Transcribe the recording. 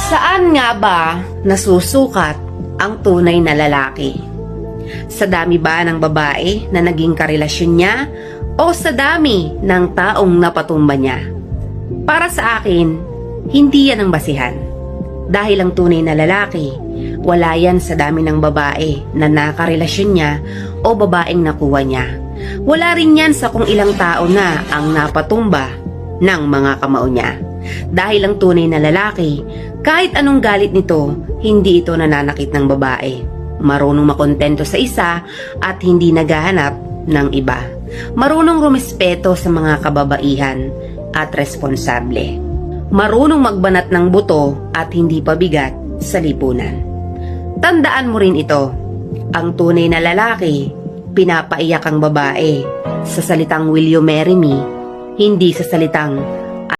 Saan nga ba nasusukat ang tunay na lalaki? Sa dami ba ng babae na naging karelasyon niya o sa dami ng taong napatumba niya? Para sa akin, hindi yan ang basihan. Dahil ang tunay na lalaki, wala yan sa dami ng babae na nakarelasyon niya o babaeng nakuha niya. Wala rin yan sa kung ilang tao na ang napatumba ng mga kamao niya. Dahil ang tunay na lalaki, kahit anong galit nito, hindi ito nananakit ng babae. Marunong makontento sa isa at hindi naghahanap ng iba. Marunong rumispeto sa mga kababaihan at responsable. Marunong magbanat ng buto at hindi pabigat sa lipunan. Tandaan mo rin ito, ang tunay na lalaki, pinapaiyak ang babae sa salitang "Will you marry me?" Hindi sa salitang